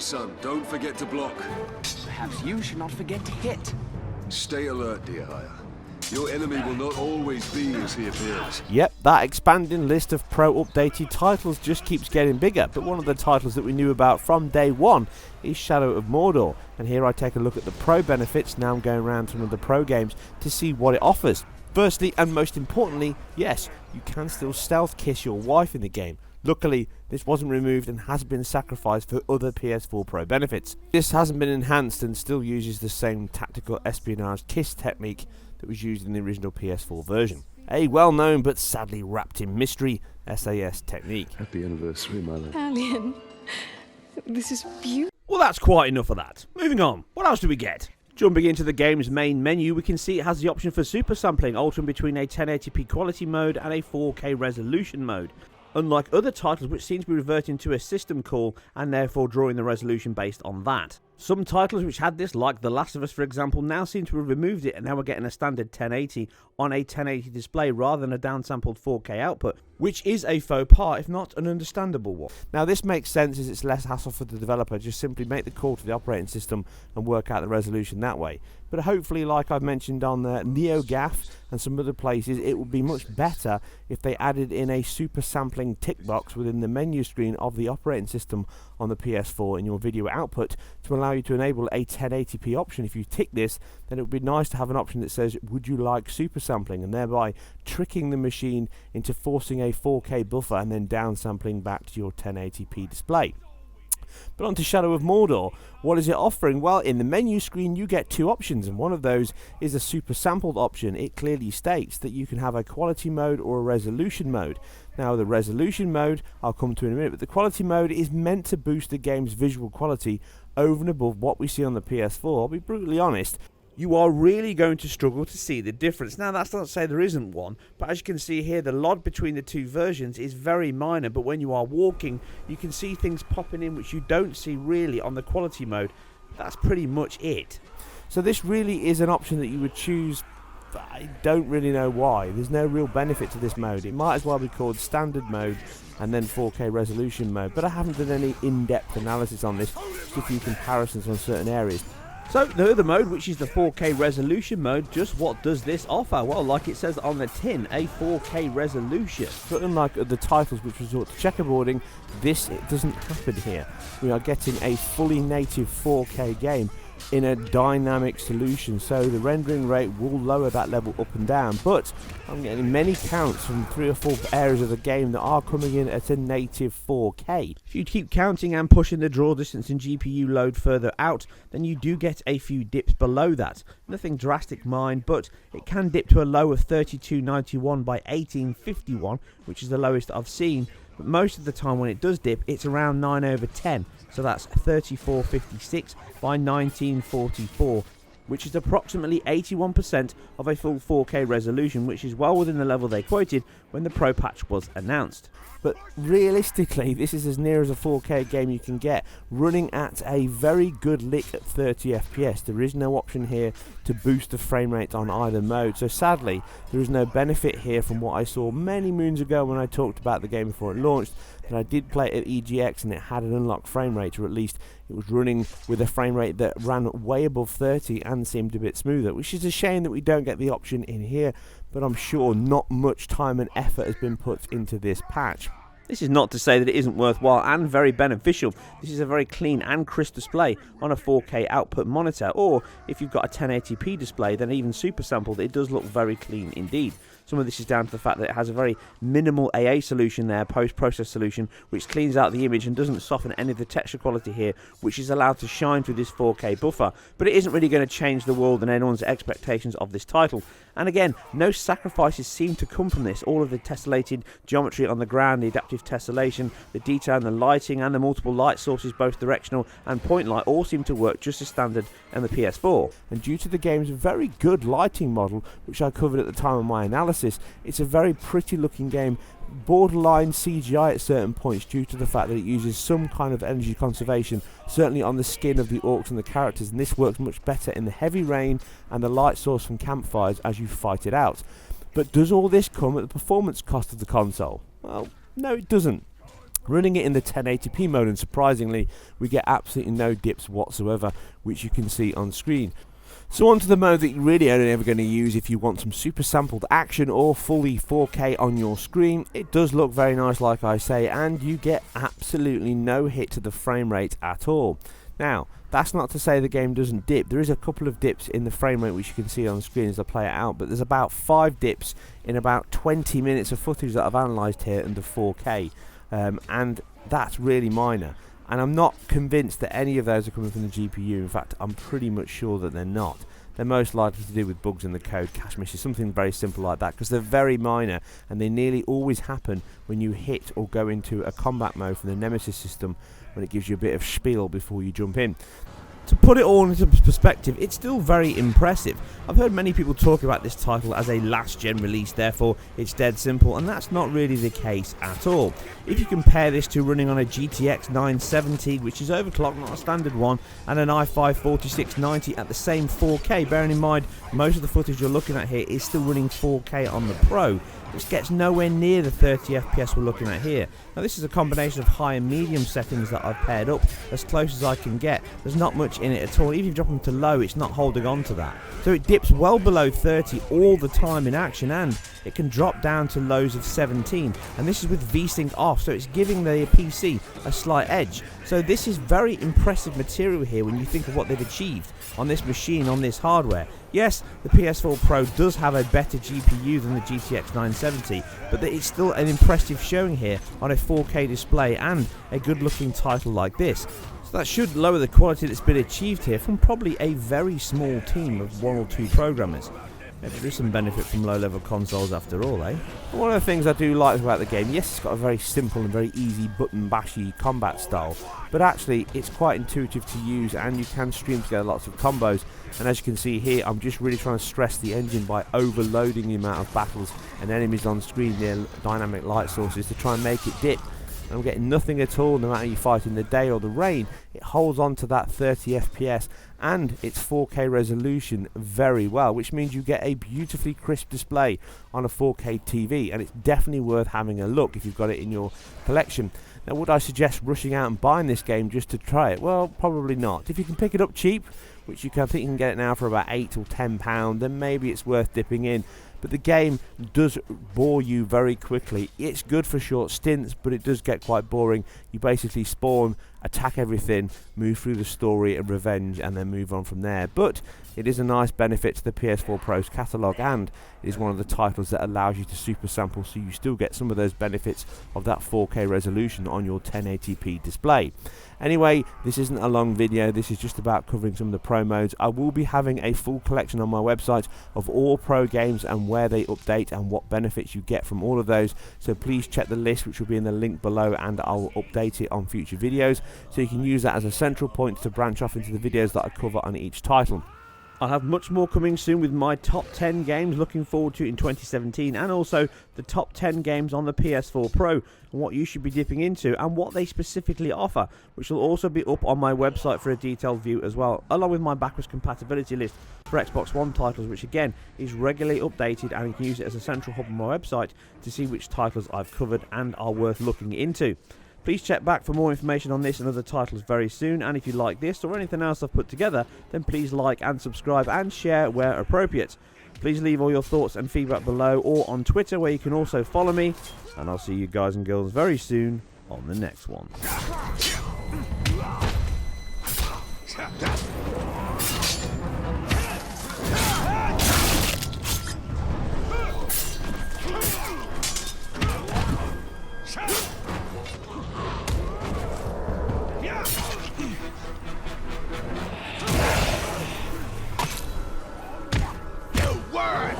son, don't forget to block. Perhaps you should not forget to hit. Stay alert, dear Haya. Your enemy will not always be as he appears. Yep, that expanding list of Pro updated titles just keeps getting bigger, but one of the titles that we knew about from day one is Shadow of Mordor. And here I take a look at the Pro benefits. Now I'm going around to one of the Pro games to see what it offers. Firstly, and most importantly, yes, you can still stealth kiss your wife in the game. Luckily, this wasn't removed and has been sacrificed for other PS4 Pro benefits. This hasn't been enhanced and still uses the same tactical espionage kiss technique that was used in the original PS4 version. A well-known but sadly wrapped in mystery SAS technique. Happy anniversary, my love. Alien, this is beautiful. Well, that's quite enough of that. Moving on, what else do we get? Jumping into the game's main menu, we can see it has the option for super sampling, altering between a 1080p quality mode and a 4K resolution mode. Unlike other titles which seem to be reverting to a system call and therefore drawing the resolution based on that. Some titles which had this, like The Last of Us for example, now seem to have removed it and now we're getting a standard 1080 on a 1080 display rather than a downsampled 4K output, which is a faux pas if not an understandable one. Now this makes sense as it's less hassle for the developer, just simply make the call to the operating system and work out the resolution that way. But hopefully, like I've mentioned on NeoGAF and some other places, it would be much better if they added in a super sampling tick box within the menu screen of the operating system on the PS4 in your video output to allow you to enable a 1080p option. If you tick this, then it would be nice to have an option that says, would you like super sampling, and thereby tricking the machine into forcing a 4K buffer and then downsampling back to your 1080p display. But on to Shadow of Mordor. What is it offering? Well, in the menu screen you get two options, and one of those is a super sampled option. It clearly states that you can have a quality mode or a resolution mode. Now the resolution mode I'll come to in a minute, but the quality mode is meant to boost the game's visual quality over and above what we see on the PS4. I'll be brutally honest, you are really going to struggle to see the difference. Now that's not to say there isn't one, but as you can see here, the lag between the two versions is very minor, but when you are walking you can see things popping in which you don't see really on the quality mode. That's pretty much it. So this really is an option that you would choose, but I don't really know why. There's no real benefit to this mode. It might as well be called standard mode and then 4K resolution mode, but I haven't done any in-depth analysis on this, just a few comparisons on certain areas. So the other mode, which is the 4K resolution mode, just what does this offer? Well, like it says on the tin, a 4K resolution. But unlike other titles which resort to checkerboarding, it doesn't happen here. We are getting a fully native 4K game in a dynamic solution, so the rendering rate will lower that level up and down, but I'm getting many counts from 3 or 4 areas of the game that are coming in at a native 4K. If you keep counting and pushing the draw distance and GPU load further out, then you do get a few dips below that. Nothing drastic mind, but it can dip to a low of 3291 by 1851, which is the lowest I've seen. But most of the time when it does dip, it's around 9/10, so that's 3456 by 1944, which is approximately 81% of a full 4K resolution, which is well within the level they quoted when the Pro patch was announced. But realistically, this is as near as a 4K game you can get, running at a very good lick at 30 FPS. There is no option here to boost the frame rate on either mode, so sadly there is no benefit here from what I saw many moons ago when I talked about the game before it launched, that I did play it at EGX and it had an unlocked frame rate, or at least it was running with a frame rate that ran way above 30 and seemed a bit smoother, which is a shame that we don't get the option in here, but I'm sure not much time and effort has been put into this patch. This is not to say that it isn't worthwhile and very beneficial. This is a very clean and crisp display on a 4K output monitor, or if you've got a 1080p display, then even super sampled, it does look very clean indeed. Some of this is down to the fact that it has a very minimal AA solution there, post-process solution, which cleans out the image and doesn't soften any of the texture quality here, which is allowed to shine through this 4K buffer. But it isn't really going to change the world and anyone's expectations of this title. And again, no sacrifices seem to come from this. All of the tessellated geometry on the ground, the adaptive tessellation, the detail and the lighting, and the multiple light sources, both directional and point light, all seem to work just as standard on the PS4. And due to the game's very good lighting model, which I covered at the time of my analysis, it's a very pretty looking game, borderline CGI at certain points due to the fact that it uses some kind of energy conservation, certainly on the skin of the orcs and the characters, and this works much better in the heavy rain and the light source from campfires as you fight it out. But does all this come at the performance cost of the console? Well, no, it doesn't. Running it in the 1080p mode, and surprisingly we get absolutely no dips whatsoever, which you can see on screen. So on to the mode that you're really only ever going to use if you want some super sampled action or fully 4K on your screen. It does look very nice, like I say, and you get absolutely no hit to the frame rate at all. Now, that's not to say the game doesn't dip. There is a couple of dips in the frame rate which you can see on screen as I play it out, but there's about 5 dips in about 20 minutes of footage that I've analysed here under 4K, and that's really minor. And I'm not convinced that any of those are coming from the GPU. In fact, I'm pretty much sure that they're not. They're most likely to do with bugs in the code, cache misses, something very simple like that, because they're very minor and they nearly always happen when you hit or go into a combat mode from the Nemesis system, when it gives you a bit of spiel before you jump in. To put it all into perspective, it's still very impressive. I've heard many people talk about this title as a last-gen release, therefore it's dead simple, and that's not really the case at all. If you compare this to running on a GTX 970, which is overclocked, not a standard one, and an i5 4690 at the same 4K, bearing in mind most of the footage you're looking at here is still running 4K on the Pro, which gets nowhere near the 30 FPS we're looking at here. Now this is a combination of high and medium settings that I've paired up as close as I can get. There's not much in it at all. Even if you drop them to low, it's not holding on to that. So it dips well below 30 all the time in action, and it can drop down to lows of 17, and this is with VSync off, so it's giving the PC a slight edge. So this is very impressive material here when you think of what they've achieved on this machine, on this hardware. Yes, the PS4 Pro does have a better GPU than the GTX 970, but it's still an impressive showing here on a 4K display and a good looking title like this. So that should lower the quality that's been achieved here from probably a very small team of 1 or 2 programmers. Maybe there is some benefit from low-level consoles after all, eh? One of the things I do like about the game, yes, it's got a very simple and very easy button-bashy combat style, but actually it's quite intuitive to use and you can stream together lots of combos. And as you can see here, I'm just really trying to stress the engine by overloading the amount of battles and enemies on screen near dynamic light sources to try and make it dip. And I'm getting nothing at all, no matter you fight in the day or the rain. It holds on to that 30 FPS and its 4K resolution very well, which means you get a beautifully crisp display on a 4K TV, and it's definitely worth having a look if you've got it in your collection. Now, would I suggest rushing out and buying this game just to try it? Well, probably not. If you can pick it up cheap, which I think you can get it now for about £8 or £10, then maybe it's worth dipping in. But the game does bore you very quickly. It's good for short stints, but it does get quite boring. You basically spawn, attack everything, move through the story and revenge, and then move on from there. But it is a nice benefit to the PS4 Pro's catalogue, and it is one of the titles that allows you to super sample, so you still get some of those benefits of that 4K resolution on your 1080p display. Anyway, this isn't a long video, this is just about covering some of the Pro modes. I will be having a full collection on my website of all Pro games and where they update and what benefits you get from all of those, so please check the list, which will be in the link below, and I'll update it on future videos, so you can use that as a central point to branch off into the videos that I cover on each title. I'll have much more coming soon with my top 10 games looking forward to in 2017, and also the top 10 games on the PS4 Pro and what you should be dipping into and what they specifically offer, which will also be up on my website for a detailed view as well, along with my backwards compatibility list for Xbox One titles, which again is regularly updated, and you can use it as a central hub on my website to see which titles I've covered and are worth looking into. Please check back for more information on this and other titles very soon, and if you like this or anything else I've put together, then please like and subscribe and share where appropriate. Please leave all your thoughts and feedback below or on Twitter, where you can also follow me, and I'll see you guys and girls very soon on the next one. Word!